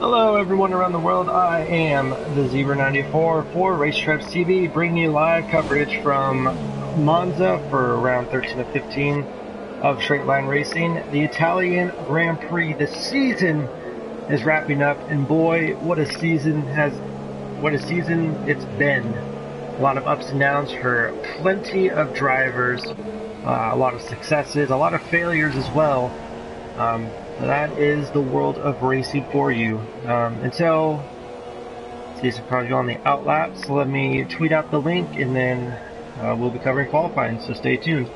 Hello everyone around the world, I am the Zebra94 for Racetracks TV, bringing you live coverage from Monza for round 13 of 15 of straight line racing. The Italian Grand Prix, the season is wrapping up, and boy, what a season it's been. A lot of ups and downs for plenty of drivers, a lot of successes, a lot of failures as well. That is the world of racing for you. Until season cars on the outlaps, let me tweet out the link, and then we'll be covering qualifying, so stay tuned.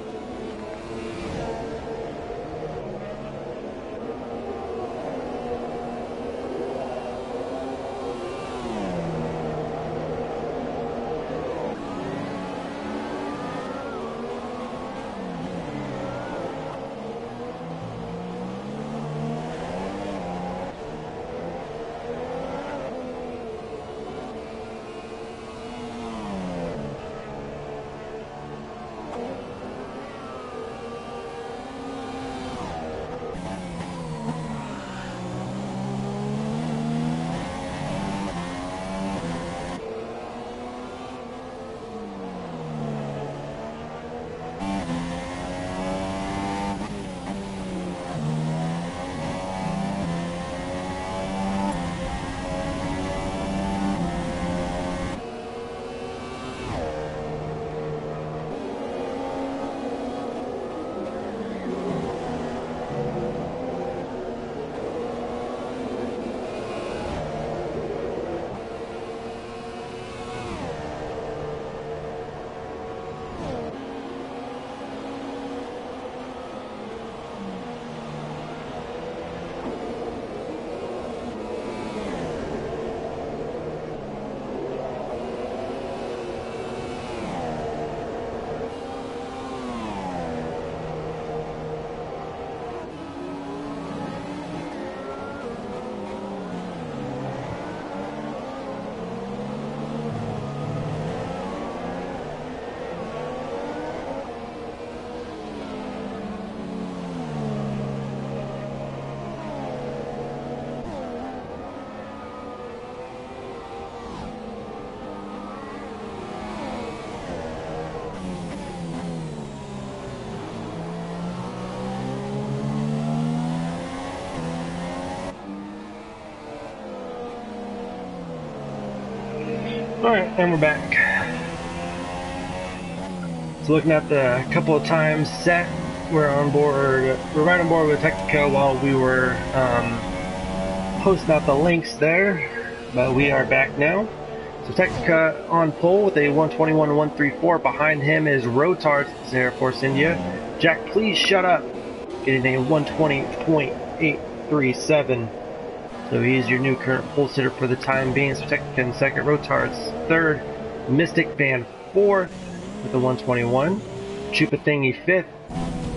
Alright, and we're back. So looking at the couple of times set, we're right on board with Technica while we were posting out the links there, but we are back now. So Technica on pole with a 121.134. Behind him is Rotards Air Force India. Jack, please shut up. Getting a 120.837. So he's your new current pole sitter for the time being. So Technica in second, Rotards third, Mystic Band fourth with a 121. Chupathingy fifth,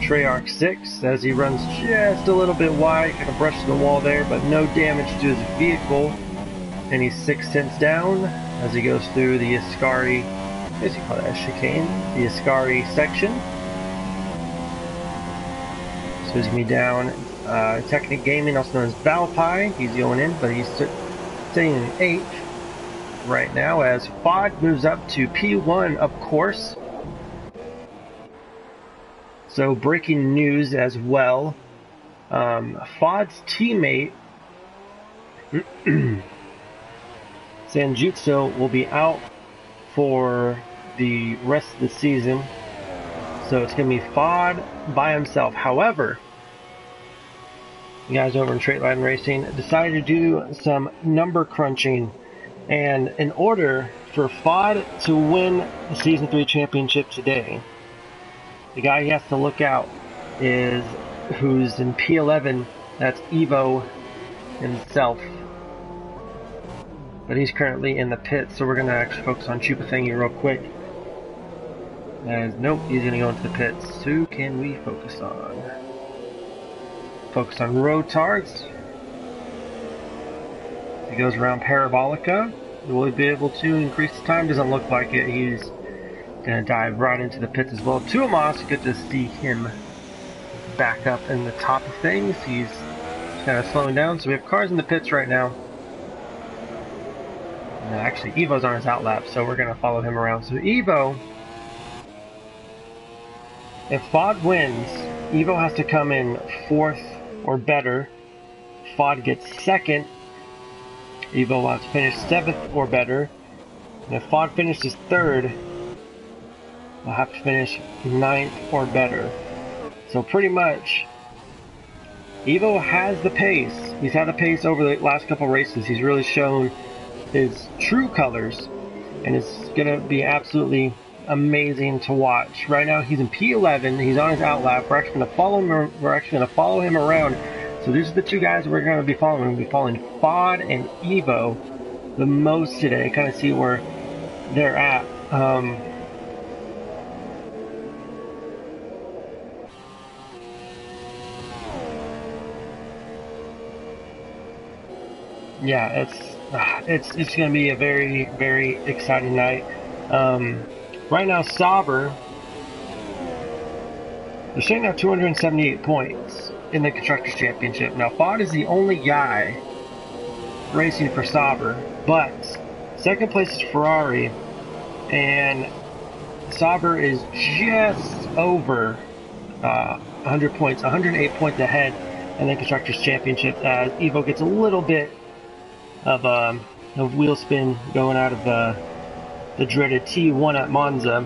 Treyarch sixth as he runs just a little bit wide, kind of brushes the wall there, but no damage to his vehicle. And he's 6/10 down as he goes through the Ascari, I guess you call that a chicane, the Ascari section. So he's going to be down. Technic Gaming, also known as Valpie, he's going in, but he's sitting in 8th right now as Fod moves up to P1, of course. So breaking news as well, Fod's teammate Sanjutsu will be out for the rest of the season, so it's going to be Fod by himself. However, the guys over in Straight Line Racing decided to do some number crunching, and in order for Fod to win the Season 3 championship today, the guy he has to look out is who's in P11, that's Evo himself. But he's currently in the pits, so we're going to actually focus on Chupathingy real quick. As nope, he's going to go into the pits. Who can we focus on? Focus on Rotards. He goes around Parabolica. Will he be able to increase the time? Doesn't look like it. He's going to dive right into the pits as well. Tuomas, good to see him back up in the top of things. He's kind of slowing down, so we have cars in the pits right now. No, actually, Evo's on his outlap, so we're going to follow him around. So Evo, if FOD wins, Evo has to come in 4th or better. FOD gets 2nd. Evo will have to finish 7th or better. And if FOD finishes 3rd, we'll have to finish 9th or better. So pretty much, Evo has the pace. He's had the pace over the last couple races. He's really shown his true colors, and it's gonna be absolutely amazing to watch. Right now he's in P11. He's on his outlap. We're actually gonna follow him. We're actually gonna follow him around. So these are the two guys we're gonna be following. We're gonna be following FOD and Evo the most today. Kind of see where they're at. Yeah, it's going to be a very, very exciting night. Right now, Sauber, they're sitting at 278 points in the Constructors' Championship. Now, FOD is the only guy racing for Sauber, but second place is Ferrari, and Sauber is just over 100 points, 108 points ahead in the Constructors' Championship, as Evo gets a little bit of wheel spin going out of the dreaded T1 at Monza.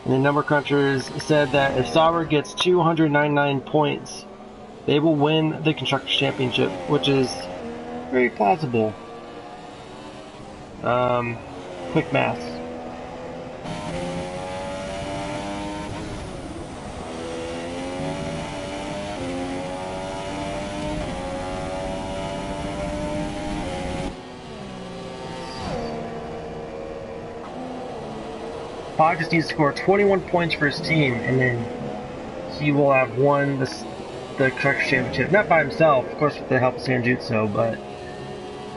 And the number crunchers said that if Sauber gets 299 points, they will win the Constructors' Championship, which is very plausible. Quick math. FOD just needs to score 21 points for his team, and then he will have won the Constructors' Championship. Not by himself, of course, with the help of Sanjutsu, but,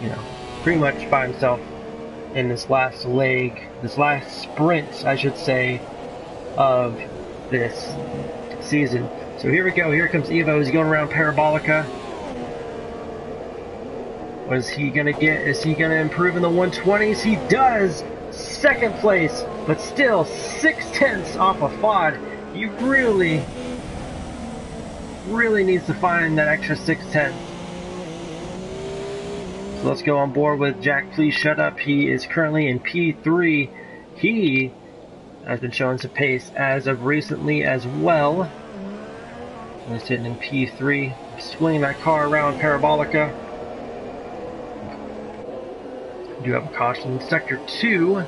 you know, pretty much by himself in this last leg, this last sprint, I should say, of this season. So here we go. Here comes Evo. He's going around Parabolica. What is he going to get? Is he going to improve in the 120s? He does! Second place, but still 6/10 off of FOD. He really needs to find that extra 6/10. So let's go on board with Jack. Please shut up. He is currently in P3. He has been showing some pace as of recently as well. He's sitting in P3, swinging that car around Parabolica. We do have a caution in Sector 2.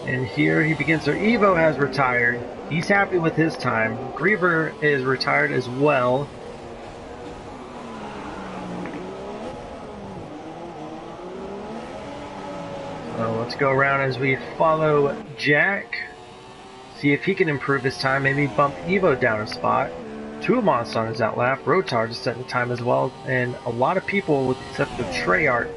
And here he begins. So Evo has retired. He's happy with his time. Griever is retired as well. So let's go around as we follow Jack. See if he can improve his time. Maybe bump Evo down a spot. Tuamont's on his outlap. Rotar just setting the time as well. And a lot of people, with the exception of Treyarch,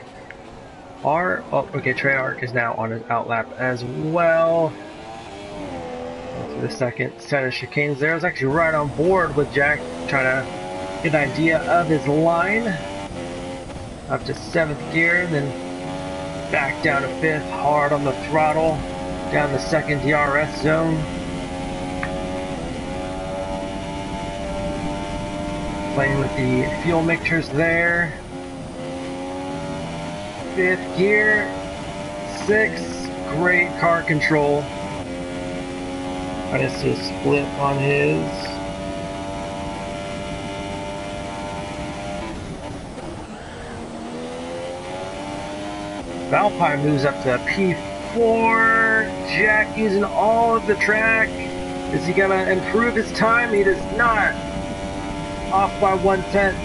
Treyarch is now on his outlap as well. For the second set of chicanes there. I was actually right on board with Jack, trying to get an idea of his line. Up to 7th gear, and then back down to 5th, hard on the throttle, down the 2nd DRS zone. Playing with the fuel mixtures there. 5th gear, 6th, great car control. Minus his split on his. Alpine moves up to P4. Jack using all of the track. Is he gonna improve his time? He does not. Off by 1/10.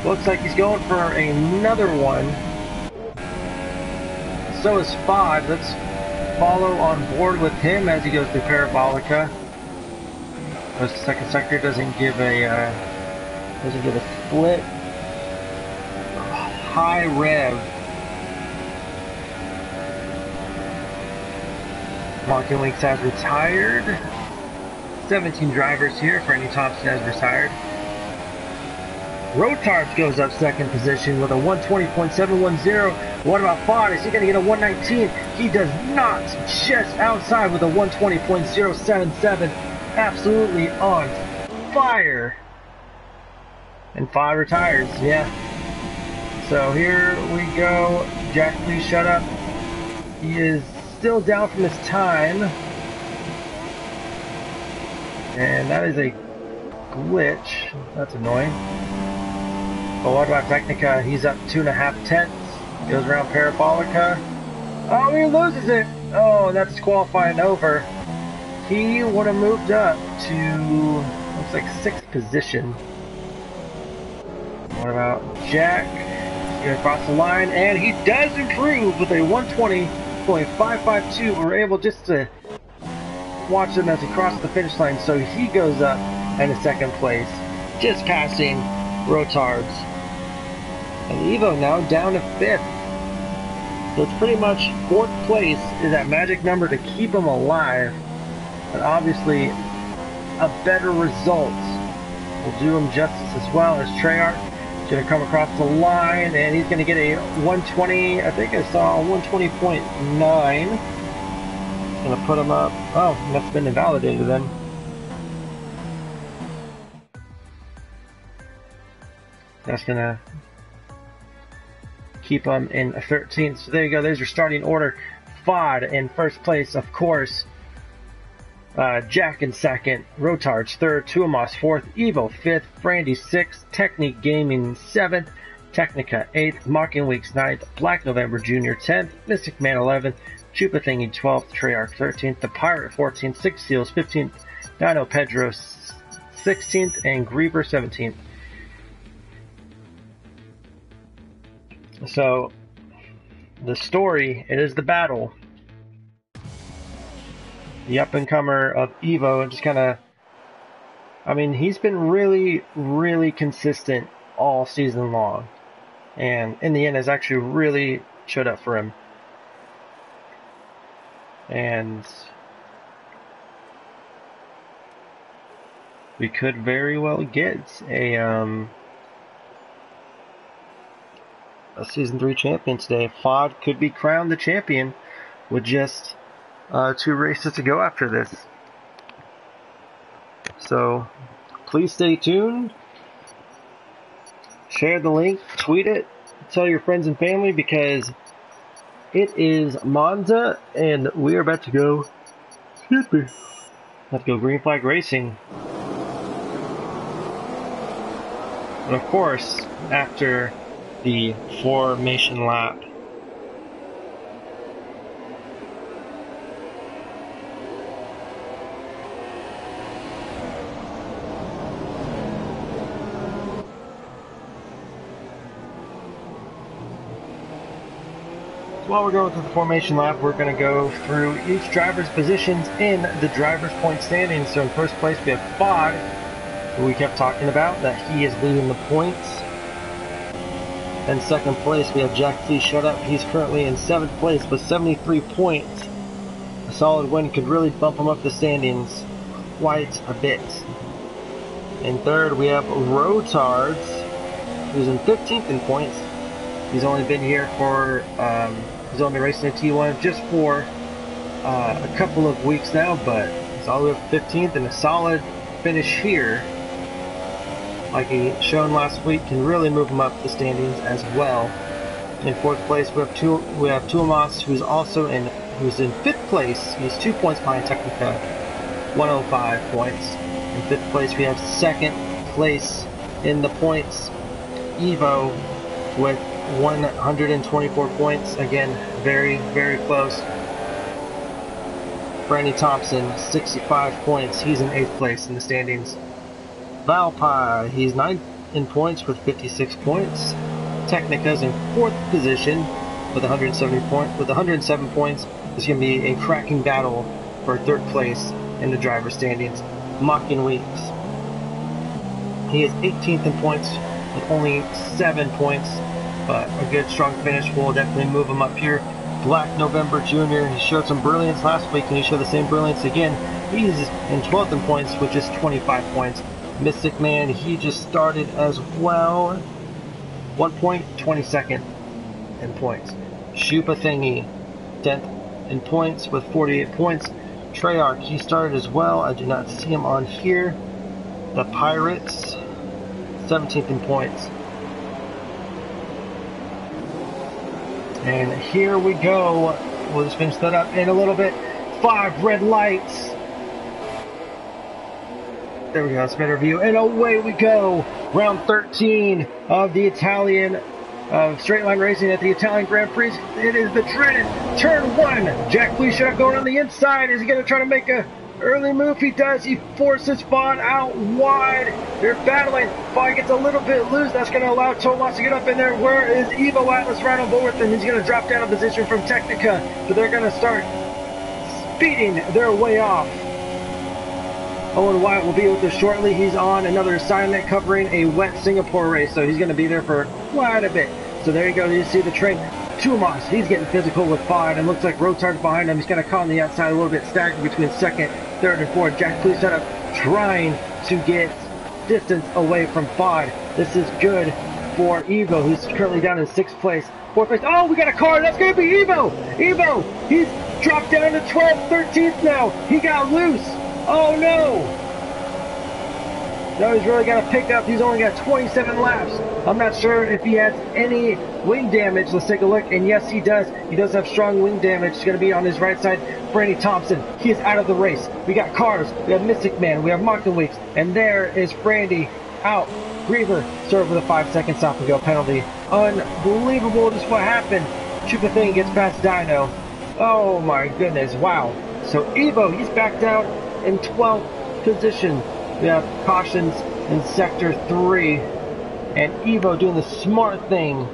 Looks like he's going for another one. So is FOD. Let's follow on board with him as he goes through Parabolica. The second sector doesn't give a split. High rev. Markin Winks has retired. 17 drivers here. Franny Thompson has retired. Rotards goes up second position with a 120.710. What about Fod? Is he going to get a 119? He does not. Just outside with a 120.077. Absolutely on fire. And Fod retires. Yeah. So here we go. Jack, please shut up. He is still down from his time. And that is a glitch. That's annoying. But what about Technica? He's up 2.5 tenths. Goes around Parabolica. Oh, he loses it. Oh, that's qualifying over. He would have moved up to, looks like 6th position. What about Jack? He's going to cross the line, and he does improve with a 120.552. We're able just to watch him as he crosses the finish line, so he goes up into 2nd place, just passing Rotards. And Evo now down to 5th. So it's pretty much 4th place is that magic number to keep him alive. But obviously, a better result will do him justice as well. As Treyarch is going to come across the line, and he's going to get a 120, I think I saw a 120.9. Going to put him up. Oh, that's been invalidated then. That's going to keep him in 13th. So there you go. There's your starting order. Fod in 1st place, of course. Jack in 2nd. Rotards 3rd. Tuomas 4th. Evo 5th. Brandy 6th. Technique Gaming 7th. Technica 8th. Mocking Weeks 9th. Black November Jr. 10th. Mystic Man 11th. Chupa Thingy 12th. Treyarch 13th. The Pirate 14th. Six Seals 15th. Dino Pedro 16th. And Griever 17th. So, the story, it is the battle. The up-and-comer of Evo, just kind of, I mean, he's been really, really consistent all season long. And in the end, has actually really showed up for him. And we could very well get a Season 3 champion today. Fod could be crowned the champion with just 2 races to go after this. So, please stay tuned. Share the link, tweet it, tell your friends and family, because it is Monza and we are about to go, let's go green flag racing. And of course, after the formation lap. While we're going through the formation lap, we're going to go through each driver's positions in the driver's point standings. So in 1st place we have Fod, who we kept talking about, that he is leading the points. In 2nd place, we have Jack, please shut up. He's currently in 7th place with 73 points. A solid win could really bump him up the standings quite a bit. In 3rd, we have Rotards, who's in 15th in points. He's only been here for, he's only been racing a T1 just for a couple of weeks now, but he's all the way up 15th, and a solid finish here, like he shown last week, can really move him up the standings as well. In 4th place, we have Tuomas, who's in 5th place. He's 2 points behind Technica, 105 points. In 5th place, we have 2nd place in the points, Evo, with 124 points. Again, very, very close. Brandy Thompson, 65 points. He's in 8th place in the standings. Valpie, he's 9th in points with 56 points. Technica's in 4th position with 107 points. It's going to be a cracking battle for 3rd place in the driver standings. Mocking Weeks, he is 18th in points with only 7 points, but a good strong finish will definitely move him up here. Black November Jr., he showed some brilliance last week, and he showed the same brilliance again. He's in 12th in points with just 25 points. Mystic Man, he just started as well. 1 point, 22nd in points. Shupa Thingy, 10th in points with 48 points. Treyarch, he started as well. I do not see him on here. The Pirates, 17th in points. And here we go. We'll just finish that up in a little bit. 5 red lights. There we go, that's a better view. And away we go. Round 13 of the Italian straight line racing at the Italian Grand Prix. It is the dreaded turn 1. Jack Prix going on the inside. Is he going to try to make a early move? He does. He forces Vaughn out wide. They're battling. Vaughn gets a little bit loose. That's going to allow Tomas to get up in there. Where is Evo Atlas right on board with him? He's going to drop down a position from Technica. So they're going to start speeding their way off. Owen Wyatt will be with us shortly. He's on another assignment covering a wet Singapore race, so he's going to be there for quite a bit. So there you go. You see the train. Tomas, he's getting physical with Fod, and looks like Rotard's behind him. He's kind of caught on the outside a little bit, staggered between second, third, and fourth. Jack Prix set up trying to get distance away from Fod. This is good for Evo, who's currently down in 6th place. 4th place. Oh, we got a car. That's going to be Evo. Evo, he's dropped down to 12th, 13th now. He got loose. Oh no! No, he's really got to pick up. He's only got 27 laps. I'm not sure if he has any wing damage. Let's take a look. And yes, he does. He does have strong wing damage. It's going to be on his right side. Brandy Thompson, he is out of the race. We got Cars. We have Mystic Man. We have Monkenweeks. And there is Brandy out. Griever served with a 5-second stop and go penalty. Unbelievable just what happened. Chupa Thing gets past Dino. Oh my goodness. Wow. So Evo, he's backed out in 12th position. We have cautions in sector 3, and Evo doing the smart thing,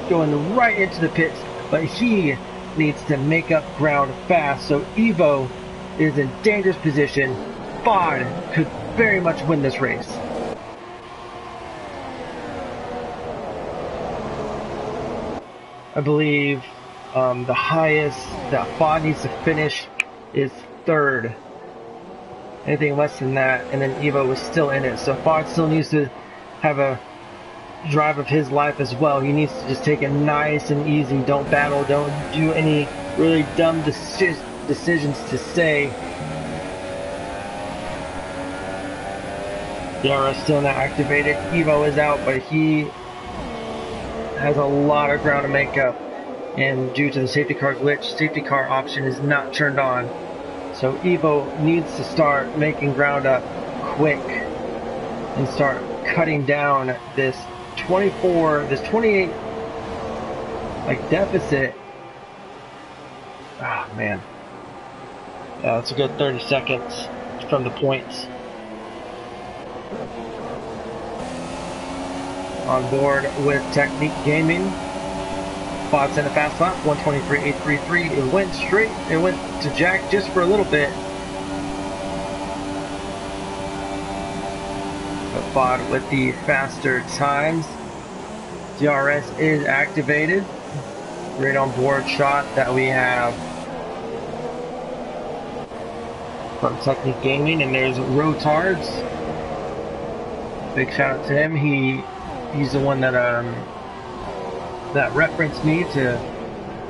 going right into the pits, but he needs to make up ground fast. So Evo is in dangerous position. Fod could very much win this race. I believe the highest that Fod needs to finish is 3rd. Anything less than that, and then Evo was still in it. So Fod still needs to have a drive of his life as well. He needs to just take it nice and easy. Don't battle. Don't do any really dumb decisions to say. The RS still not activated. Evo is out, but he has a lot of ground to make up. And due to the safety car glitch, safety car option is not turned on. So Evo needs to start making ground up quick and start cutting down this 28 like deficit. Oh man. Yeah, that's a good 30 seconds from the points. On board with Technique Gaming. Fod's in a fast lap, 123.833. It went straight. It went to Jack just for a little bit. But Fod with the faster times. DRS is activated. Great on board shot that we have from Technique Gaming, and there's Rotards. Big shout out to him. He's the one that that referenced me to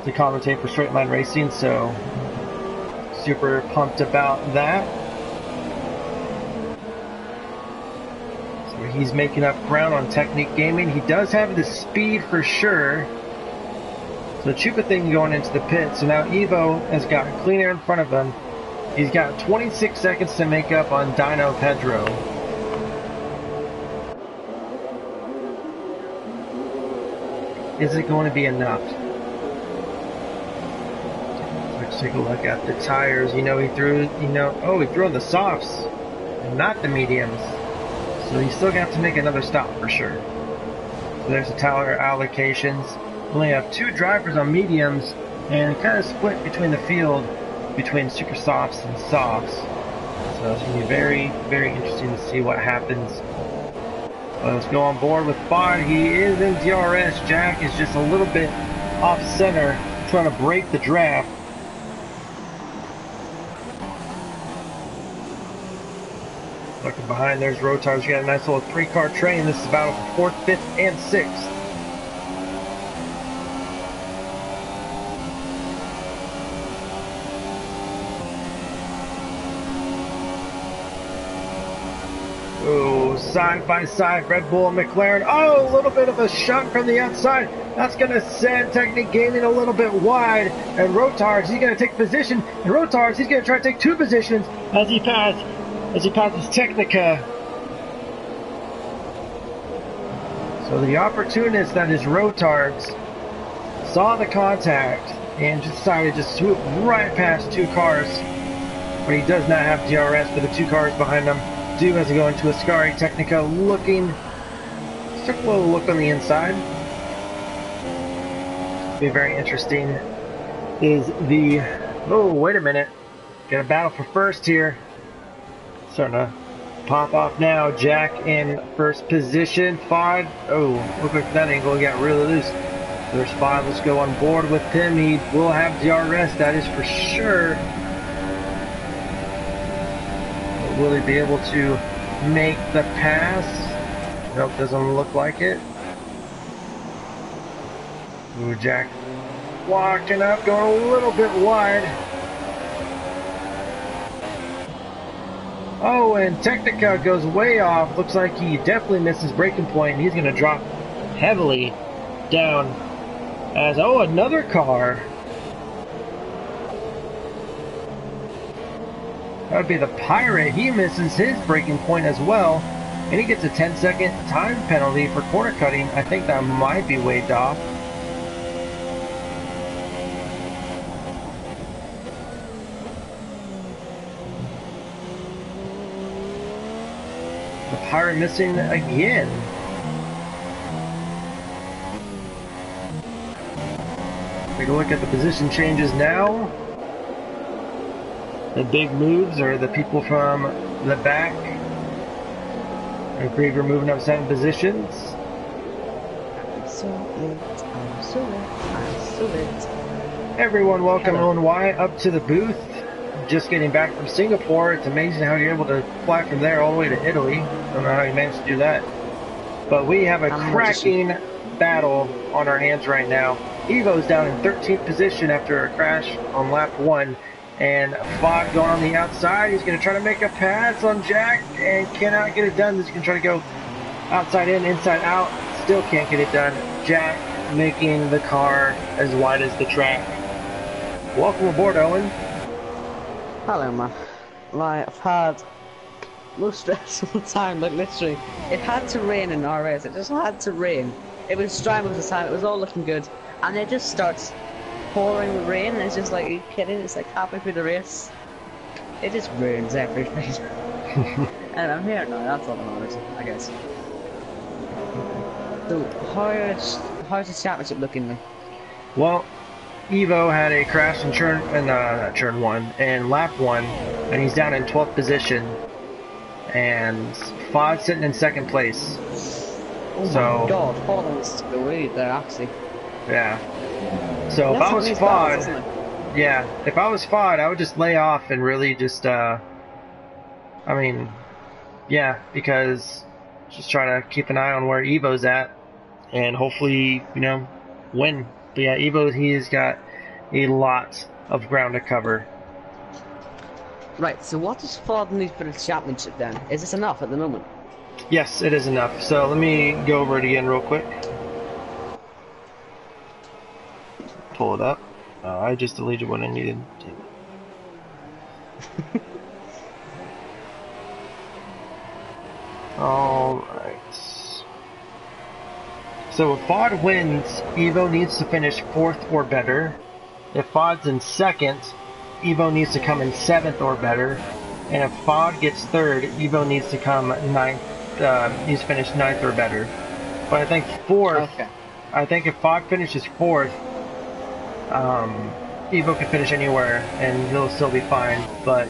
commentate for Straight Line Racing, so super pumped about that. So he's making up ground on Technique Gaming. He does have the speed for sure. So Chupa Thing going into the pit. So now Evo has got clean air in front of him. He's got 26 seconds to make up on Dino Pedro. Is it going to be enough? Let's take a look at the tires. You know, he threw on the softs, not the mediums. So he's still going to have to make another stop for sure. So there's the tire allocations. We only have 2 drivers on mediums, and kind of split between the field between super softs and softs. So it's going to be very, very interesting to see what happens. Let's go on board with Fod. He is in DRS. Jack is just a little bit off center, trying to break the draft. Looking behind, there's Rotar's got a nice little 3-car train. This is battle for 4th, 5th, and 6th. Oh, side by side, Red Bull and McLaren. Oh, a little bit of a shot from the outside. That's going to send Technic Gaming a little bit wide. And Rotar's, he's going to take position. And Rotar's, he's going to try to take 2 positions as he passes Technica. So the opportunist, that is Rotar's, saw the contact and just decided to swoop right past 2 cars. But he does not have DRS, but the 2 cars behind him do as they go into Ascari. Technica looking, just took a little look on the inside. Be very interesting is the, oh wait a minute, got a battle for first here. Starting to pop off now. Jack in first position. Fod, oh, look like that angle got really loose. There's Fod, let's go on board with him. He will have DRS, that is for sure. Will he be able to make the pass? Nope, doesn't look like it. Ooh, Jack walking up, going a little bit wide. Oh, and Technica goes way off. Looks like he definitely missed his braking point. He's going to drop heavily down as, oh, another car. That would be the Pirate. He misses his braking point as well. And he gets a 10-second time penalty for corner cutting. I think that might be waved off. The Pirate missing again. Take a look at the position changes now. The big moves are the people from the back. Griever moving up 7 positions. I'm so lit. Everyone welcome Hello. Owen Y up to the booth. Just getting back from Singapore. It's amazing how you're able to fly from there all the way to Italy. Don't know how you managed to do that. But we have a cracking battle on our hands right now. Evo's down in 13th position after a crash on lap 1. And Fod going on the outside. He's going to try to make a pass on Jack and cannot get it done. He's going to try to go outside in, inside out. Still can't get it done. Jack making the car as wide as the track. Welcome aboard, Owen. Hello, man. Like, I've had most stressful time, like literally. It had to rain in our race. It just had to rain. It was dry most of the time. It was all looking good. And it just starts pouring with rain, and it's just like, are you kidding? It's like halfway through the race. It just ruins everything. And I'm here now, that's all that matters, I guess. So, how's the championship looking then? Well, Evo had a crash in turn 1 and lap 1, and he's down in 12th position. And Fod's sitting in 2nd place. Oh my god, Fod was the lead there, actually. Yeah. So if I was Fod, yeah, if I was Fod, I would just lay off and really just, I mean, yeah, because just try to keep an eye on where Evo's at and hopefully, you know, win. But yeah, Evo, he's got a lot of ground to cover. Right, so what does Fod need for the championship then? Is this enough at the moment? Yes, it is enough. So let me go over it again real quick. Pull it up. I just deleted what I needed. Alright. So if Fod wins, Evo needs to finish 4th or better. If Fod's in 2nd, Evo needs to come in 7th or better. And if Fod gets 3rd, Evo needs to come 9th, needs to finish 9th or better. But I think 4th, Okay. I think if Fod finishes 4th, Evo can finish anywhere and he'll still be fine. But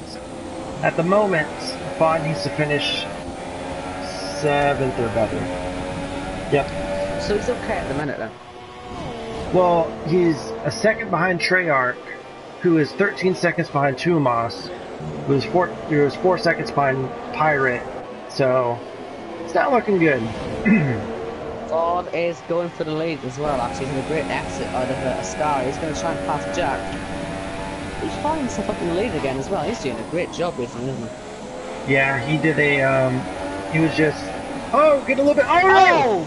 at the moment, Fod needs to finish 7th or better. Yep. So he's okay at the minute then? Well, he's a 2nd behind Treyarch, who is 13 seconds behind Tuomas, who is 4 seconds behind Pirate, So it's not looking good. Ford is going for the lead as well, actually. He's in a great exit out of a Sky. He's going to try and pass Jack. He's finding himself up in the lead again as well. He's doing a great job recently, isn't he? Yeah, he did he was just, oh, get a little bit, oh no!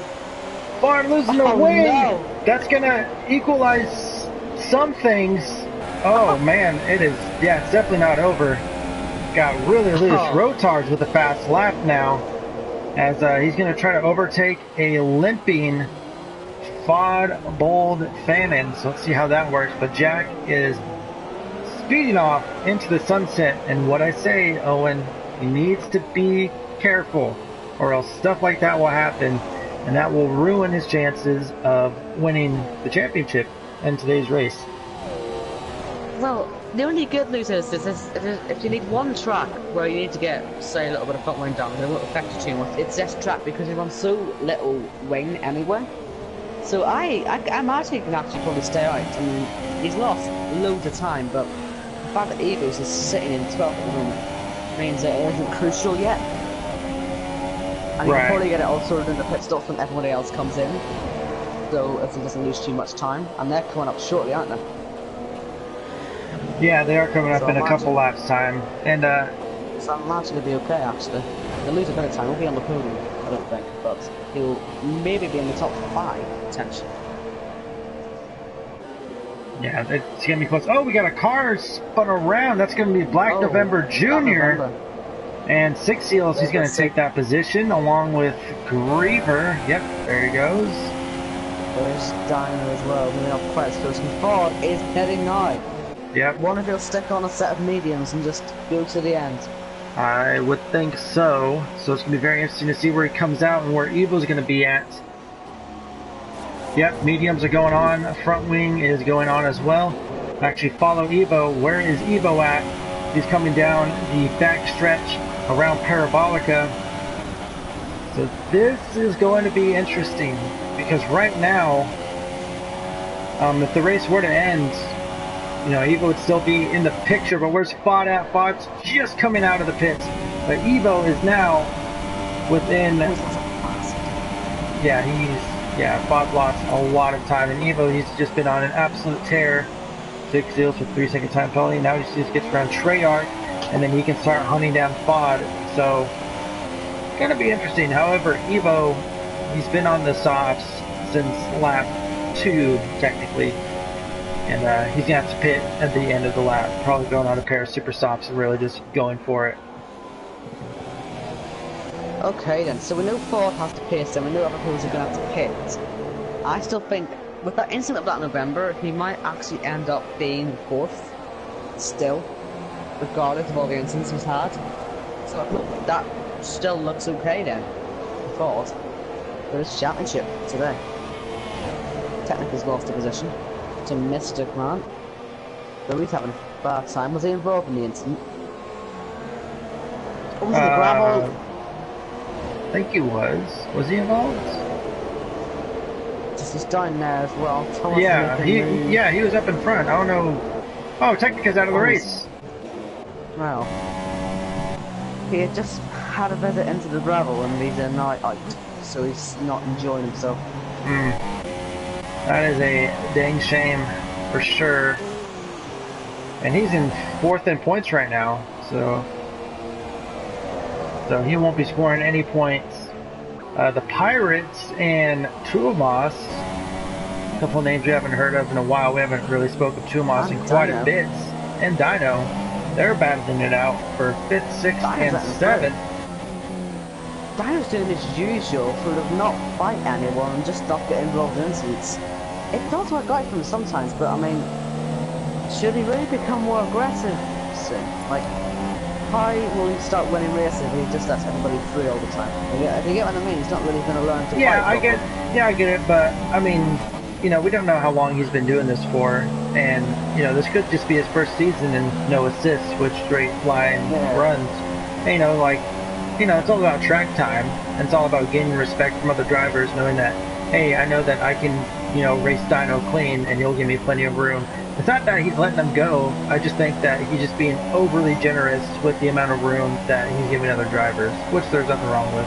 Ford losing the wing! No. That's gonna equalize some things. Oh man, it is, yeah, it's definitely not over. Got really loose. Rotards with a fast lap now, as he's going to try to overtake a limping Fod Bold Famine. So let's see how that works. But Jack is speeding off into the sunset. And what I say, Owen, he needs to be careful, or else stuff like that will happen. And that will ruin his chances of winning the championship in today's race. Well, the only good news is if you need one track where you need to get, say, a little bit of front wing down, it won't affect you too much. It's this track because you run so little wing anyway. So I'm actually can actually probably stay out. I mean, he's lost loads of time, but the fact that Eagles is sitting in 12th at the moment means that it isn't crucial yet. And you can probably get it all sorted in the pit stops when everybody else comes in. So if he doesn't lose too much time, and they're coming up shortly, aren't they? Yeah, they are coming up in a couple laps time, and so I'm imagining he'll be okay actually. They'll lose a bit of time. He'll be on the podium, I don't think, but he'll maybe be in the top 5 potentially. Yeah, it's gonna be close. Oh, we got a car spun around. That's gonna be Black November Jr. And Six Seals. He's gonna take that position along with Griever. Yep, there he goes. There's Dino as well. Moving up quite close. And Ford is heading now. Yep. One of he'll stick on a set of mediums and just go to the end. I would think so. So it's going to be very interesting to see where he comes out and where Evo's going to be at. Yep, mediums are going on. Front wing is going on as well. Actually, follow Evo. Where is Evo at? He's coming down the back stretch around Parabolica. So this is going to be interesting because right now, if the race were to end, you know, Evo would still be in the picture, but where's Fod at? Fod's just coming out of the pits. But Evo is now within... Yeah, Fod lost a lot of time. And Evo, he's just been on an absolute tear. 6 Seals with 3-second time penalty. Now he just gets around Treyarch, and then he can start hunting down Fod. So, it's going to be interesting. However, Evo, he's been on the softs since lap 2, technically. And he's going to have to pit at the end of the lap. Probably going on a pair of super softs and really just going for it. Okay then, so we know Ford has to pace and we know other people are going to have to pit. I still think, with that incident of that November, he might actually end up being 4th. Still. Regardless of all the incidents he's had. So that still looks okay then. For Ford. For his championship today. Technically he's lost a position to Mystic Man. Though he's having a bad time. Was he involved in the incident? Or was it the gravel? I think he was. Was he involved? Just he's down there as well. He was up in front. I don't know. Oh, Technica's out of the race. Well, he had just had a visit into the gravel and he's now out, so he's not enjoying himself. That is a dang shame, for sure. And he's in 4th in points right now, so he won't be scoring any points. The Pirates and Tuomas, a couple of names we haven't heard of in a while. We haven't really spoken of Tuomas in quite a bit. And Dino, they're battling it out for 5th, 6th, and 7th. Dino's doing his usual sort of not fight anyone and just not get involved in incidents. It does work out for him sometimes, but I mean, should he really become more aggressive soon? Like, how will he start winning races if he just lets everybody free all the time? If you get what I mean, he's not really going to learn to fight. I get it, but I mean, you know, we don't know how long he's been doing this for, and you know, this could just be his first season and no assists with straight line runs. And, you know, like, you know, it's all about track time, and it's all about gaining respect from other drivers, knowing that, hey, I know that I can, you know, race Dino clean, and you'll give me plenty of room It's not that he's letting them go. I just think that he's just being overly generous with the amount of room that he's giving other drivers, which there's nothing wrong with.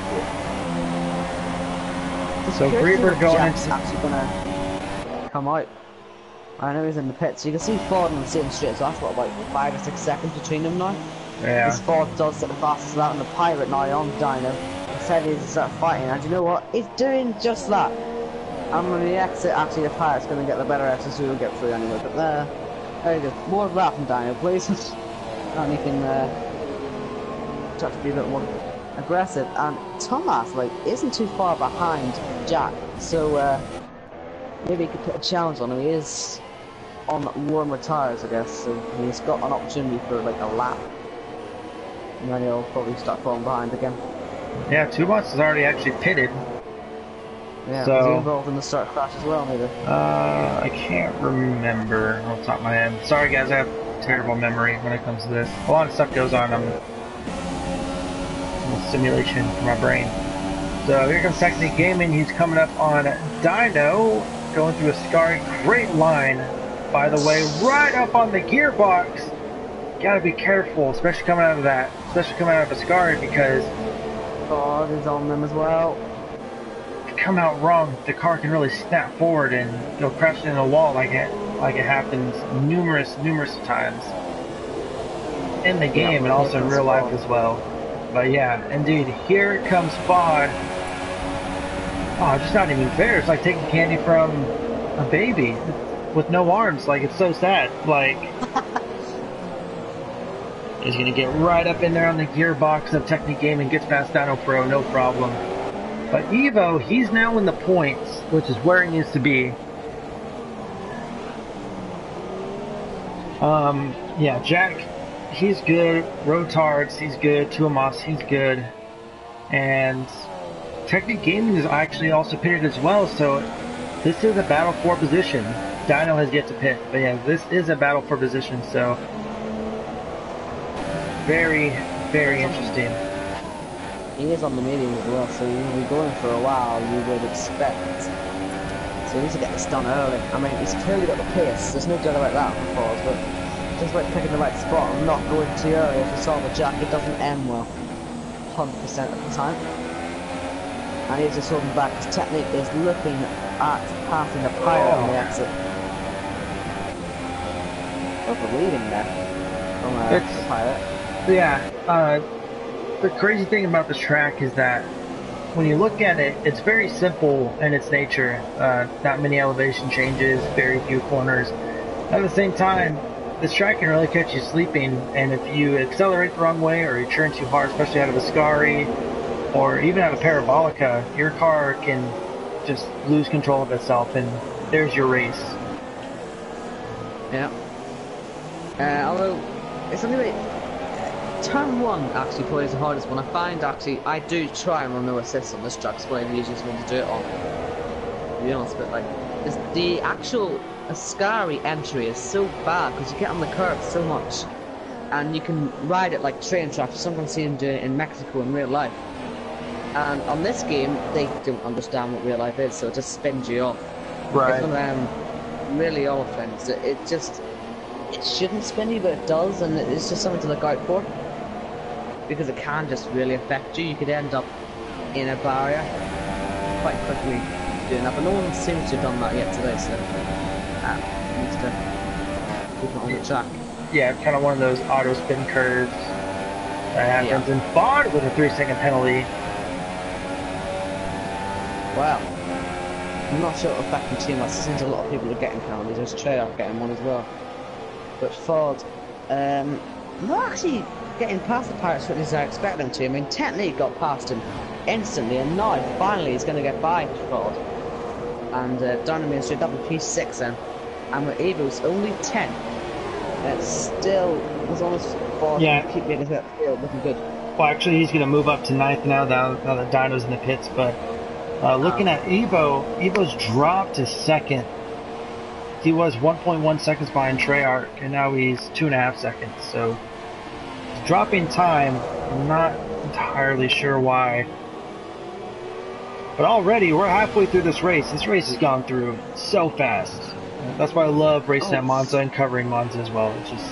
So Grieber going Jack's into... actually gonna come out. I know he's in the pit, so you can see Ford on the same straight, so that's what, like 5 or 6 seconds between them now. Yeah. Because Ford does sit the fastest out in the Pirate now on Dyno. Instead he's to start fighting, and you know what? He's doing just that. And when the exit, actually the Pirate's gonna get the better exit, so we'll get through anyway. But there you go. More of that from Dyno, please. And he can try to be a bit more aggressive. And Thomas, like, isn't too far behind Jack, so maybe he could put a challenge on him. He is on warmer tires, I guess, so he's got an opportunity for like a lap, and then he'll probably start falling behind again. Yeah, Tomas is already actually pitted. Yeah, so, was he involved in the start crash as well, maybe? I can't remember off the top of my head. Sorry guys, I have terrible memory when it comes to this. A lot of stuff goes on. I'm a simulation for my brain. So here comes Technique Gaming. He's coming up on Dyno, going through a Scary. Great line, by the way, right up on the gearbox. Gotta be careful, especially coming out of that, especially coming out of a Scary, because God is on them as well. if you come out wrong, the car can really snap forward and go crashing in a wall like it happens numerous times in the game and also in real life as well. But yeah, indeed, here comes Fod. Oh, it's just not even fair. It's like taking candy from a baby with no arms. Like, it's so sad. Like, he's gonna get right up in there on the gearbox of Technique Gaming, gets past Dyno Pro, no problem. But Evo, he's now in the points, which is where he needs to be. Yeah, Jack, he's good. Rotards, he's good. Tuomas, he's good. And Technique Gaming is actually also pitted as well, so this is a battle for position. Dyno has yet to pit, but yeah, this is a battle for position, so very interesting. He is on the medium as well, so you'll be going for a while, you would expect. So he needs to get this done early. I mean, he's clearly got the pace, there's no doubt about that for Ford, but just like picking the right spot and not going too early. If you saw the Jack, it doesn't end well 100% of the time. And he's just holding back. His technique is looking at passing the Pirate on the exit. What's the leading there from the Pirate? Yeah, the crazy thing about this track is that when you look at it, it's very simple in its nature. Not many elevation changes, very few corners. At the same time, this track can really catch you sleeping, and if you accelerate the wrong way or you turn too hard, especially out of a Scary or even out of Parabolica, your car can just lose control of itself, and there's your race. Yeah. Although, it's only turn 1 actually probably is the hardest one. I find actually, I do try and run no assist on this track, it's probably the easiest one to do it on, to be honest, but like, the actual Ascari entry is so bad because you get on the curve so much and you can ride it like train tracks. Sometimes see them do it in Mexico in real life, and on this game they don't understand what real life is, so it just spins you off. Right. It's one of them really old things. It shouldn't spin you, but it does, and it's just something to look out for because it can just really affect you. You could end up in a barrier quite quickly doing that, but no one seems to have done that yet today, so needs to keep it on the track. Yeah, kind of one of those auto spin curves that happens in Ford with a 3-second penalty. Well, I'm not sure it'll affect the team. It seems a lot of people are getting penalties. There's Treyarch getting one as well. But Ford, not actually getting past the Pirates as quickly as I expect them to. I mean, Technique got past him instantly, and now finally he's going to get by Ford. And Dynamo straight up in P6 then. And with Evo's only 10. It's still, as long as Ford keep making that field looking good. Well, actually, he's going to move up to 9th now that Dyno's in the pits. But looking at Evo's dropped to 2nd. He was 1.1 seconds behind Treyarch, and now he's 2.5 seconds. So he's dropping time. I'm not entirely sure why. But already, we're halfway through this race. This race has gone through so fast. That's why I love racing Oh, at Monza and covering Monza as well. It just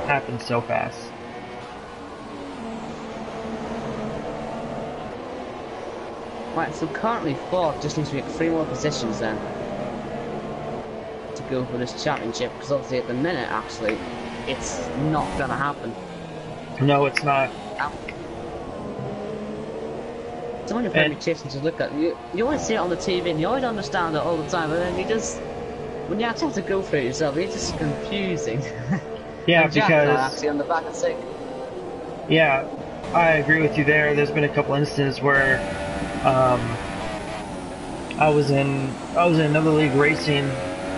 happens so fast. right, so currently Ford just needs to get 3 more positions then to go for this championship, because obviously at the minute, actually, it's not gonna happen. No, it's not. It's only permutation to look at. You always see it on the TV and you always understand it all the time, but then you just, when you actually have to go through it yourself, it's just confusing. Yeah, and Jack and I because actually on the back of sick. yeah, I agree with you there. There's been a couple instances where I was in another league racing,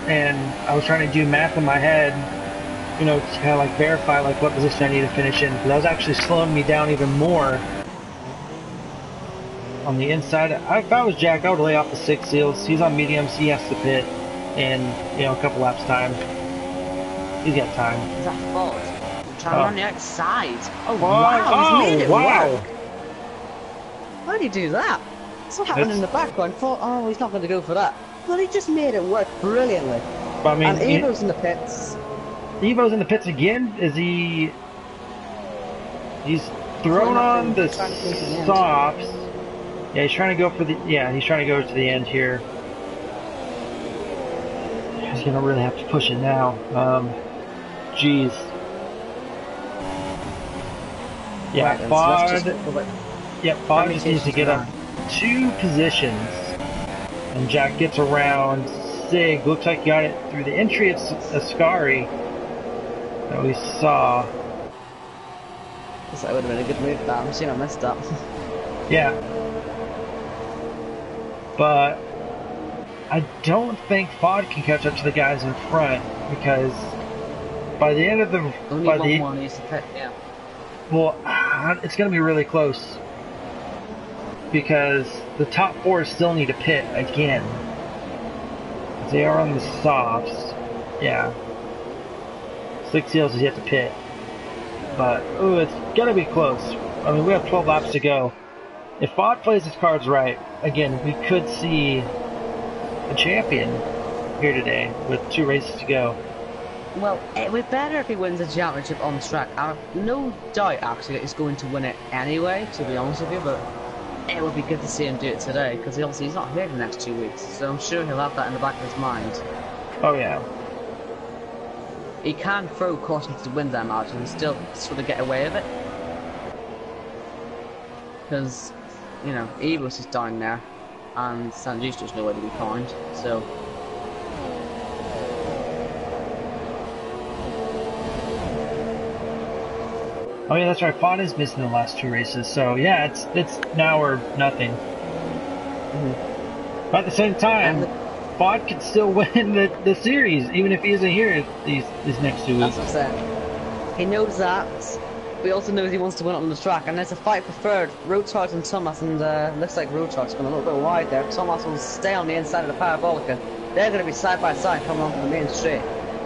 and I was trying to do math in my head, you know, to kind of like verify like what position I need to finish in. But that was actually slowing me down even more. On the inside, if I was Jack, I would lay off the 6 seals. He's on mediums. He has to pit in, you know, a couple laps time. He's got time. Is that Ford? Trying to run the outside. Oh Wow! wow! He's made it Wow! work. Why did he do that? That's what happened in the background. Thought, oh, he's not going to go for that. But he just made it work brilliantly. But, I mean, and Evo's in the pits. Evo's in the pits again. Is he? He's thrown on the softs. Yeah, he's trying to go for the. Yeah, he's trying to go to the end here. He's gonna really have to push it now. Jeez. Yeah, Ford. Yep, Ford just needs to get up 2 positions, and Jack gets around Sig. Looks like he got it through the entry of Ascari that we saw. That would have been a good move, but I'm seeing I messed up. Yeah. But I don't think Fod can catch up to the guys in front, because by the end of the only one needs to pit, yeah. Well, it's going to be really close, because the top 4 still need to pit again. They are on the softs. Yeah. 6 seals is yet to pit, but ooh, it's going to be close. I mean, we have 12 laps to go. If Fod plays his cards right, again, we could see a champion here today with 2 races to go. Well, it would be better if he wins the championship on track. I have no doubt, actually, that he's going to win it anyway, to be honest with you, but it would be good to see him do it today, because obviously he's not here the next 2 weeks, so I'm sure he'll have that in the back of his mind. Oh, yeah. He can throw caution to the wind, I imagine, and still sort of get away with it. Because, you know, Evo's is down there, and Sanjusto's nowhere to be found, so... Oh yeah, that's right. Fod is missing the last 2 races, so yeah, it's now or nothing. But at the same time, Fod could still win the series, even if he isn't here these next 2 weeks. That's what I'm saying. He knows that, but he also knows he wants to win it on the track, and there's a fight for third. Roadchart and Thomas, and looks like Roadchart's going a little bit wide there. Thomas will stay on the inside of the Parabolica. They're going to be side by side coming onto the main straight,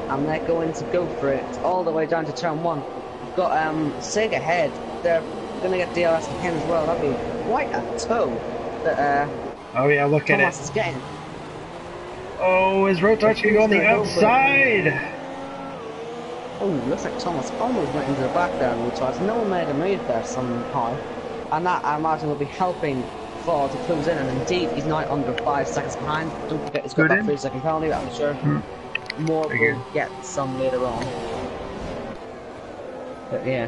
and they're going to go for it all the way down to turn 1. Got Sig ahead. They're gonna get DRS to him as well. That'd be quite a tow that oh yeah, look at it. Thomas is getting. Oh, his Rotar's gonna go on the outside. Oh, looks like Thomas almost went into the back there on Rotar's. No one made a move there somehow, and that I imagine will be helping Ford to close in. And indeed, he's now under 5 seconds behind. Don't forget he's got that 3-second penalty. I'm sure more will get some later on. But yeah,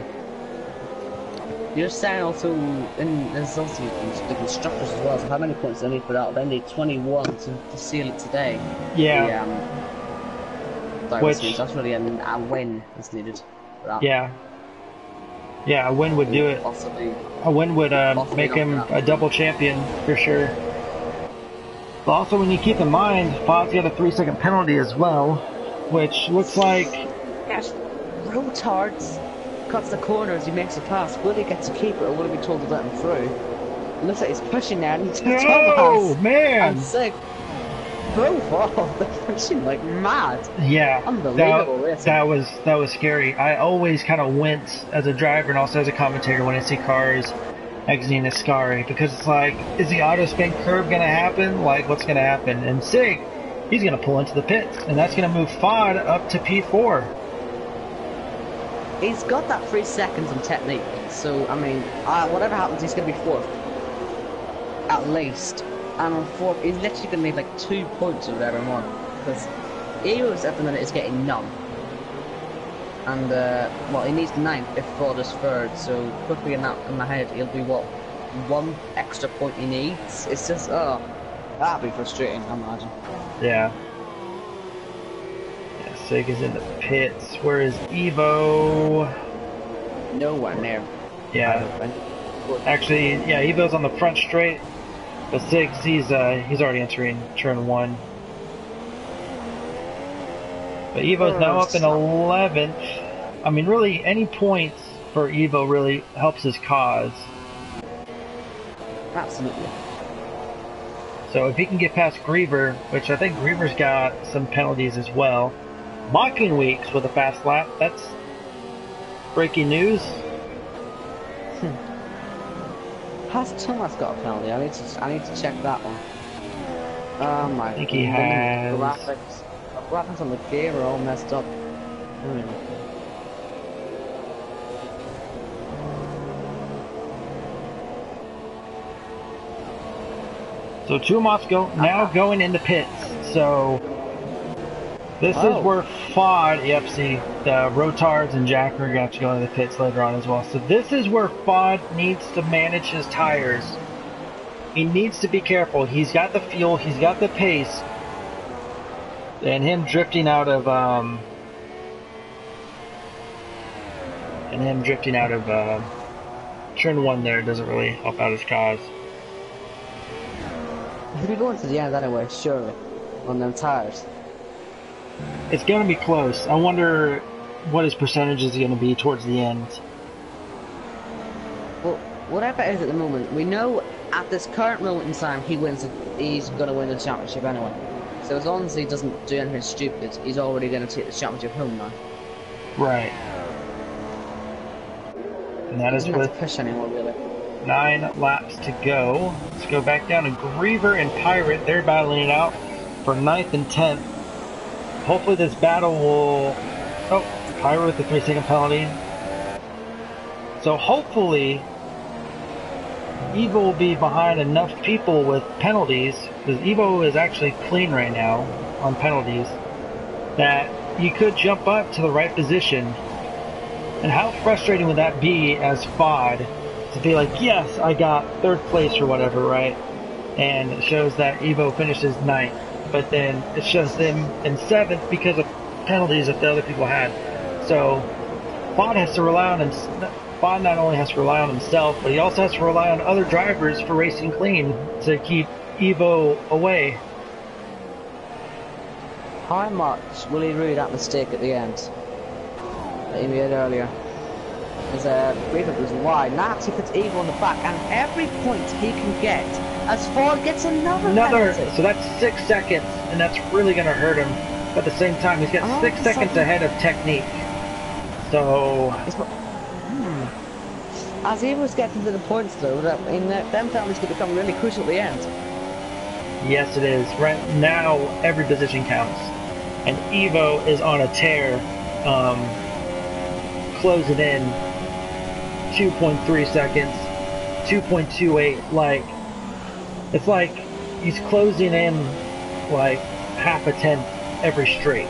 you're saying also, and there's also the constructors as well. So how many points do they need for that? They need 21 to seal it today. Yeah. Which that's really a win is needed for that. Yeah. Yeah, a win would do it. Possibly. A win would make him a double champion for sure. But also, when you keep in mind, Fod's got a 3-second penalty as well, which looks like. Yes, Rotards cuts the corner as he makes a pass. Will he get to keep it, or will he be told to let him through? It looks like he's pushing there, and he's oh man! And Sig, both off. They're pushing like mad. Yeah, unbelievable. That was scary. I always kind of wince as a driver and also as a commentator when I see cars exiting Ascari, because it's like, is the auto spin curve gonna happen? Like, what's gonna happen? And Sig, He's going to pull into the pits, and that's going to move Fod up to P4. He's got that 3 seconds on technique, so I mean, whatever happens, he's going to be fourth, at least. And on fourth, he's literally going to need like 2 points or whatever more, because Eros at the minute is getting none. And well, he needs 9th if Ford is third, so quickly in my head, he'll be what, 1 extra point he needs. It's just, oh, that'd be frustrating, I imagine. Yeah. Sig is in the pits. Where is Evo? Nowhere near. Yeah. Actually, yeah, Evo's on the front straight, but Sig, he's already entering turn 1. But Evo's now up in 11th. I mean, really, any points for Evo really helps his cause. Absolutely. So if he can get past Griever, which I think Griever's got some penalties as well. Mocking Weeks with a fast lap. That's breaking news. Has Thomas got a penalty? I need to check that one. Oh my! I think he has. Graphics on the game are all messed up. So Tuomas now going into pits. So this is where Fod, yep, see, the Rotards and Jack are going to have to go into the pits later on as well. So this is where Fod needs to manage his tires. He needs to be careful. He's got the fuel, he's got the pace, and him drifting out of turn 1 there doesn't really help out his cause. He'll be going to the end anyway, surely, on them tires. It's going to be close. I wonder what his percentage is going to be towards the end. Well, whatever it is at the moment, we know at this current moment in time he's going to win the championship anyway. So as long as he doesn't do anything stupid, he's already going to take the championship home now. Right. And that is with push anymore, really. 9 laps to go. Let's go back down to Griever and Pirate. They're battling it out for 9th and 10th. Hopefully this battle will... Oh, Pirate with the 3-second penalty. So hopefully Evo will be behind enough people with penalties, because Evo is actually clean right now on penalties, that you could jump up to the right position. And how frustrating would that be as Fod to be like, yes, I got 3rd place or whatever, right? And it shows that Evo finishes 9th. But then it shows them in 7th because of penalties that the other people had. So Fod has to rely on Fod not only has to rely on himself, but he also has to rely on other drivers for racing clean to keep Evo away. How much will he rue that mistake at the end that he made earlier? His Griever was wide. Now he puts Evo on the back, and every point he can get as Ford gets another penalty. So that's 6 seconds, and that's really going to hurt him. But at the same time, he's got 6 seconds ahead of technique. So as Evo's getting to the points, though, them penalties could become really crucial at the end. Yes, it is. Right now, every position counts, and Evo is on a tear, closing in 2.3 seconds, 2.28. Like, it's like he's closing in like half a tenth every straight.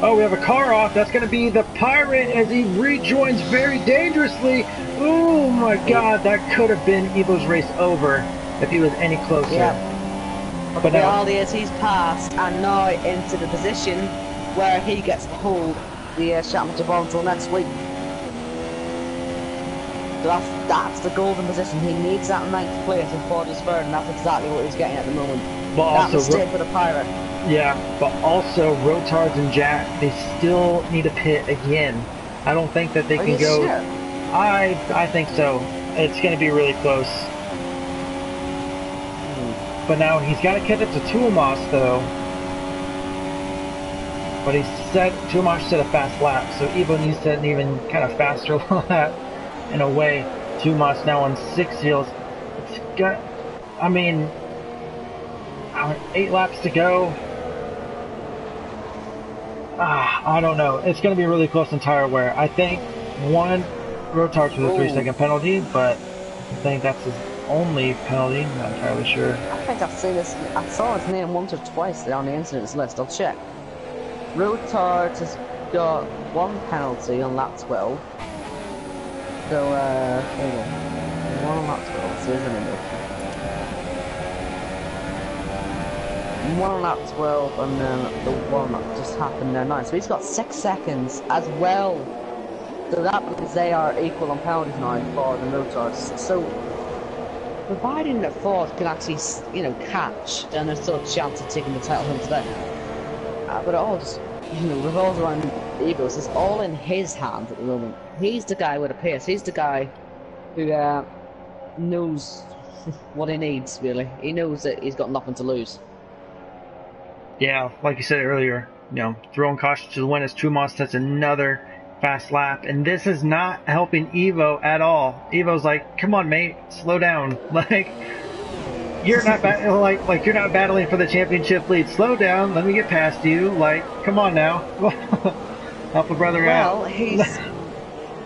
Oh, we have a car off. That's going to be the Pirate as he rejoins very dangerously. Oh my God, that could have been Evo's race over if he was any closer. Yeah. But the reality is he's passed and now into the position where he gets to hold the championship on until next week. So that's the golden position. He needs that 9th place in Ford is third, and that's exactly what he's getting at the moment. But that also, mistake for the Pirate. Yeah, but also Rotards and Jack, they still need a pit again. I don't think that they can go. Sure? I think so. It's going to be really close. But now he's got to catch up to Tuomas though. But Tuomas said a fast lap, so Evo needs to an even kind of faster lap in a way. Tuomas now on 6 seals. got, I mean, 8 laps to go. I don't know. It's going to be really close and tire wear. I think one Rotards with a 3-second penalty, but I think that's his only penalty. Not entirely sure. I think I've seen this. I saw his name once or twice on the incidents list. I'll check. Rotards has got 1 penalty on lap 12. So, hold on. 1 on lap 12, so isn't it? 1 on lap 12, and then the 1 that just happened there 9. So he's got 6 seconds as well. So that means they are equal on penalties now for the Rotards. So, providing that Ford can actually, you know, catch, then there's still a chance of taking the title home today. But it all just, you know, revolves around Eagles. It's all in his hands at the moment. He's the guy with the pace. He's the guy who knows what he needs, really. He knows that he's got nothing to lose. Yeah, like you said earlier, you know, throwing caution to the wind as Trumas sets another fast lap, and this is not helping Evo at all. Evo's like, "Come on, mate, slow down. Like, you're not like you're not battling for the championship lead. Slow down. Let me get past you. Like, come on now, help a brother out." Well, he's.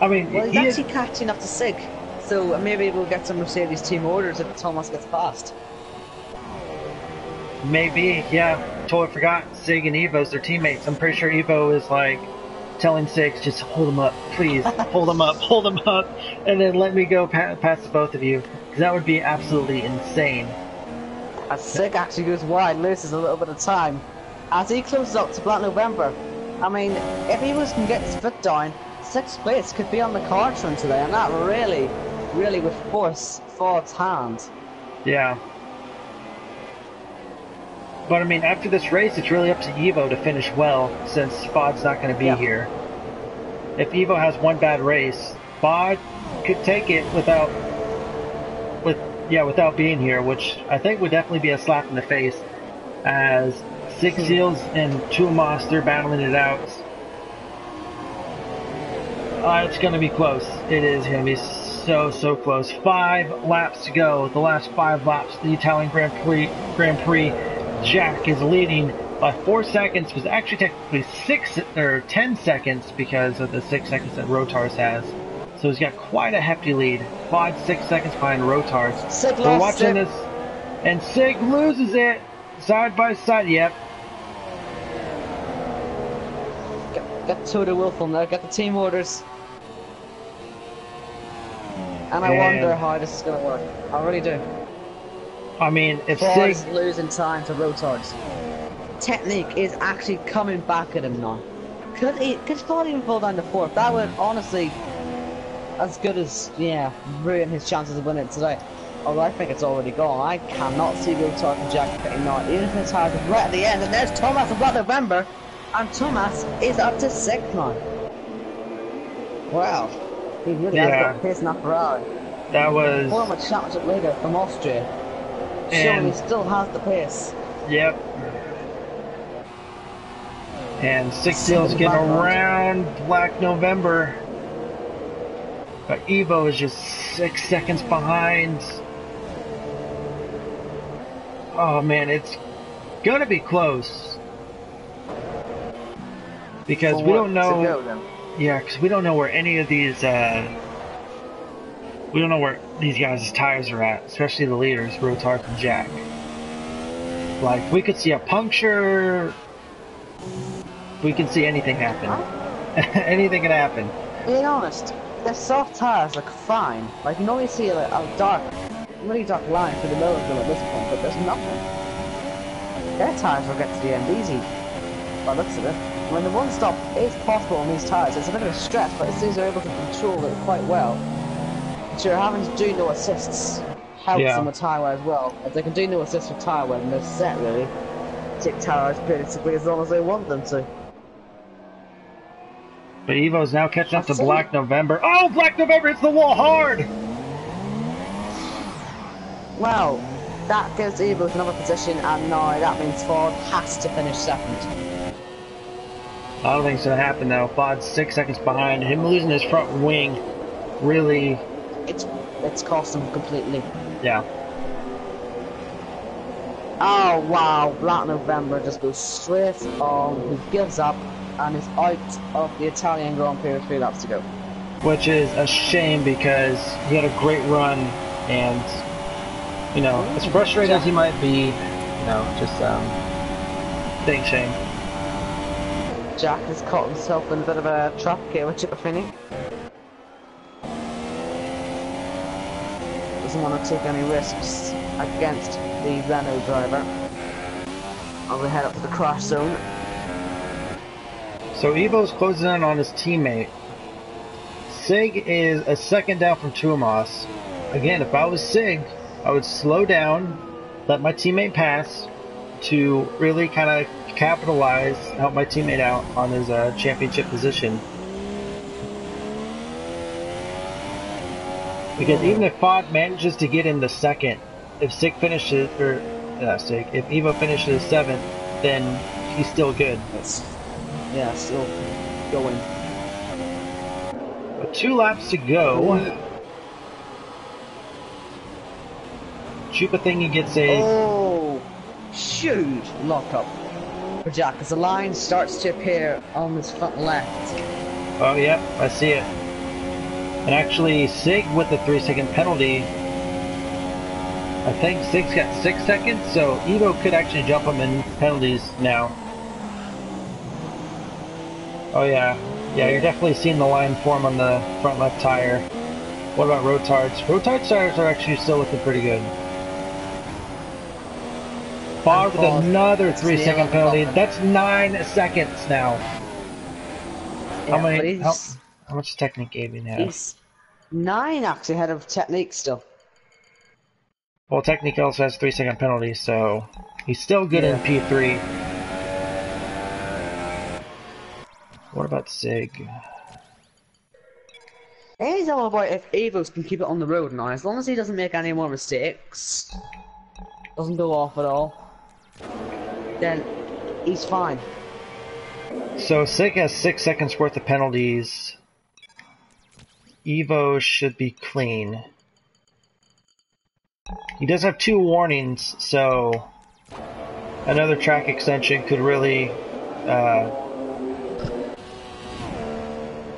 I mean, well, he's actually catching up to Sig, so maybe we'll get some Mercedes team orders if Thomas gets past. Maybe, yeah. Totally forgot. Sig and Evo's their teammates. I'm pretty sure Evo is like telling Sig, just hold him up, please, hold him up, and then let me go past the both of you, because that would be absolutely insane. As Sig actually goes wide, loses a little bit of time as he closes up to Black November. I mean, if Evo can get his foot down, 6th place could be on the cards from today, and that really, really would force Ford's hand. Yeah. But I mean, after this race, it's really up to Evo to finish well, since Fod's not going to be here. If Evo has one bad race, Fod could take it without being here, which I think would definitely be a slap in the face, as Six Seals and Trumas, they're battling it out. It's going to be close. It is going to be so close. 5 laps to go. The last 5 laps, the Italian Grand Prix. Jack is leading by 4 seconds. Was actually technically 6 or 10 seconds because of the 6 seconds that Rotards has. So he's got quite a hefty lead. 5-6 seconds behind Rotards. We're watching this, and Sig loses it side by side. Yep. Get Toto Wolff on there. Get the team orders. And I wonder how this is going to work. I really do. I mean, if Ford's Sig losing time to Rotards. Technique is actually coming back at him now. Could Ford even fall down to 4th? That would honestly, as good as, ruin his chances of winning today. Although I think it's already gone. I cannot see Rotards and Jack pitting now, even if his tires are right at the end. And there's Thomas and Black November, and Thomas is up to 6th now. Wow, he really has got pace in that Ferrari. That was former championship leader from Austria. Showing he still has the pace. Yep. And Six Seals getting around Black November. But Evo is just 6 seconds behind. Oh man, it's gonna be close. Because we don't know. Yeah, because we don't know where any of these we don't know where these guys' tires are at, especially the leaders, Rotards and Jack. Like, we could see a puncture. We can see anything happen. Anything can happen. Being honest, their soft tires look fine. Like, you normally see a dark, really dark line through the middle of them at this point, but there's nothing. Their tires will get to the end easy, by the looks of it. When the one stop is possible on these tires, it's a bit of a stretch, but it seems they're able to control it quite well. Sure, having to do no assists helps them with tyre wear as well. If they can do no assists with tyre wear, then they're set really. Take tires basically as long as they want them to. But Evo's now catching up to Black November. Oh, Black November hits the wall hard! Well, that gives Evo another position, and now that means Ford has to finish 2nd. I don't think it's going to happen though. Fod's 6 seconds behind. Him losing his front wing really... It's cost him completely. Yeah. Oh wow, Black November just goes straight on, he gives up, and is out of the Italian Grand Prix with 3 laps to go. Which is a shame because he had a great run, and you know, as frustrated as he might be, you know, just big shame. Jack has caught himself in a bit of a trap here with Chipper Finney. Doesn't want to take any risks against the Renault driver. And we head up to the crash zone. So Evo's closing in on his teammate. Sig is a second down from Tuomas. Again, if I was Sig, I would slow down, let my teammate pass to really kind of capitalize, help my teammate out on his championship position. Because even if Fod manages to get into second, if Sig finishes, or Sig, if Evo finishes 7th, then he's still good. Yeah, still going. But 2 laps to go. Chupa thingy gets a... Oh, huge lockup for Jack as the line starts to appear on his front left. Oh, yep, I see it. And actually, Sig with the 3-second penalty, I think Sig's got 6 seconds, so Evo could actually jump him in penalties now. Oh yeah, yeah, you're definitely seeing the line form on the front left tire. What about rotards? Rotards tires are actually still looking pretty good. Fog with another 3-second penalty. That's 9 seconds now. Yeah, how much technique gave he now? He's 9 actually ahead of technique still. Well, technique also has 3-second penalty, so he's still good in P3. What about Sig? It's all about if Evos can keep it on the road now. As long as he doesn't make any more mistakes, doesn't go off at all, then he's fine. So Sig has 6 seconds worth of penalties. Evo should be clean. He does have 2 warnings, so another track extension could really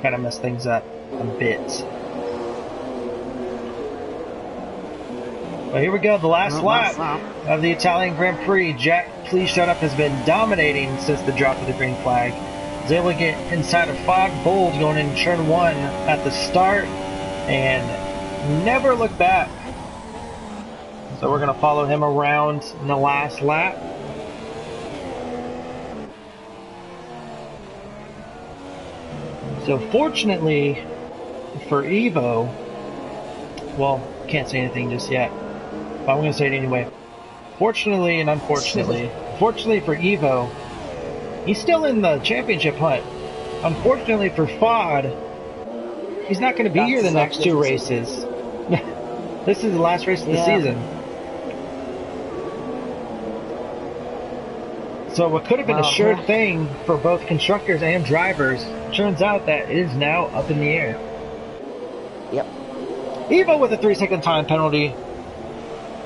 kind of mess things up a bit. Well, here we go, the last lap of the Italian Grand Prix. Jack, Please Shut Up has been dominating since the drop of the green flag. He's able to get inside of 5 bulls going in turn 1 at the start and never look back. So we're going to follow him around in the last lap. So fortunately for Evo, well, can't say anything just yet, but I'm going to say it anyway. Fortunately and unfortunately, fortunately for Evo, he's still in the championship hunt. Unfortunately for Fod, he's not going to be here the next 2 races. This is the last race of the season. So what could have been a sure thing for both constructors and drivers turns out that it is now up in the air. Yep. Evo with a 3-second time penalty.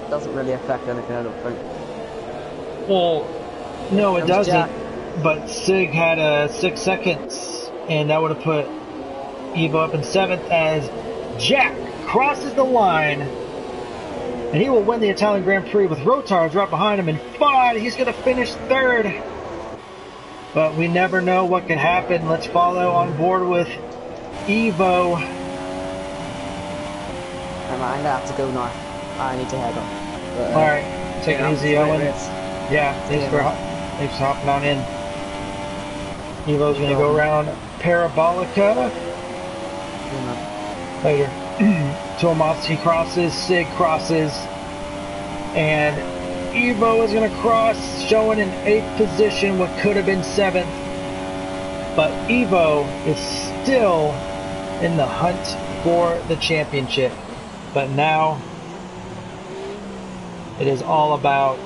Doesn't really affect anything, I don't think. Well, no, it doesn't. But Sig had 6 seconds, and that would have put Evo up in 7th as Jack crosses the line. And he will win the Italian Grand Prix with rotards right behind him. And Fod, he's going to finish 3rd. But we never know what could happen. Let's follow on board with Evo. I'm going to have to go now. I need to head on. Alright, take it easy, Owen. Yeah, thanks for hopping on in. Evo's going to go around Parabolica. Later. Tomas, he crosses, Sig crosses, and Evo is going to cross, showing in 8th position what could have been 7th. But Evo is still in the hunt for the championship. But now it is all about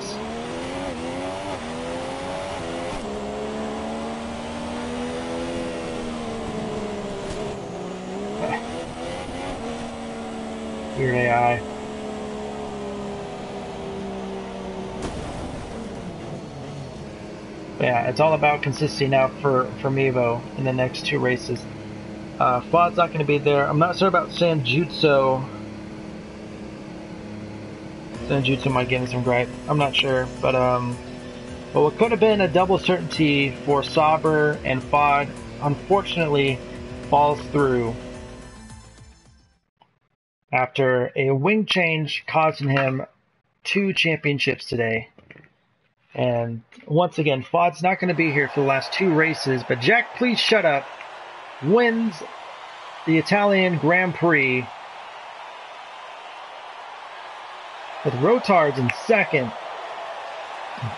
weird AI. it's all about consistency now for Mevo in the next 2 races. Fod's not going to be there. I'm not sure about Sanjutsu. Sanjutsu might get in some gripe. I'm not sure, but what could have been a double certainty for Sauber and Fod, unfortunately, falls through after a wing change causing him 2 championships today. And once again, Fod's not going to be here for the last 2 races, but Jack, please shut up, wins the Italian Grand Prix with Rotards in second.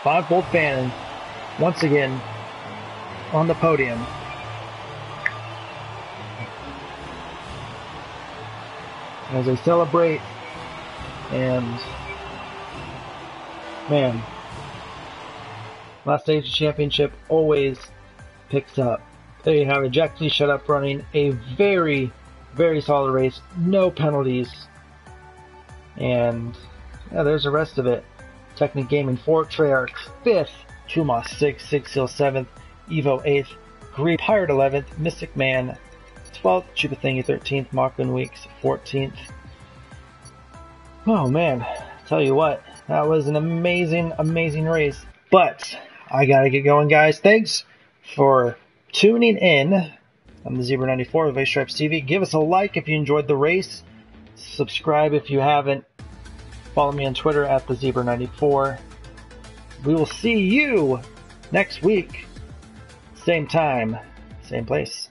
5-Volt Fannin once again on the podium. As they celebrate, and man, last stage championship always picks up. There you have it. Jack, please shut up, running a very, very solid race. No penalties. And yeah, there's the rest of it. Technic Gaming 4th, Treyarch 5th, Tumas 6th, Six Seal 7th, Evo 8th, Greed Pirate 11th, Mystic Man 12th, Chupathingy 13th, Mocklin Weeks 14th. Oh man, tell you what, that was an amazing, amazing race. But I gotta get going, guys. Thanks for tuning in. I'm the Zebra 94 of Race Stripes TV. Give us a like if you enjoyed the race. Subscribe if you haven't. Follow me on Twitter at the Zebra 94. We will see you next week. Same time, same place.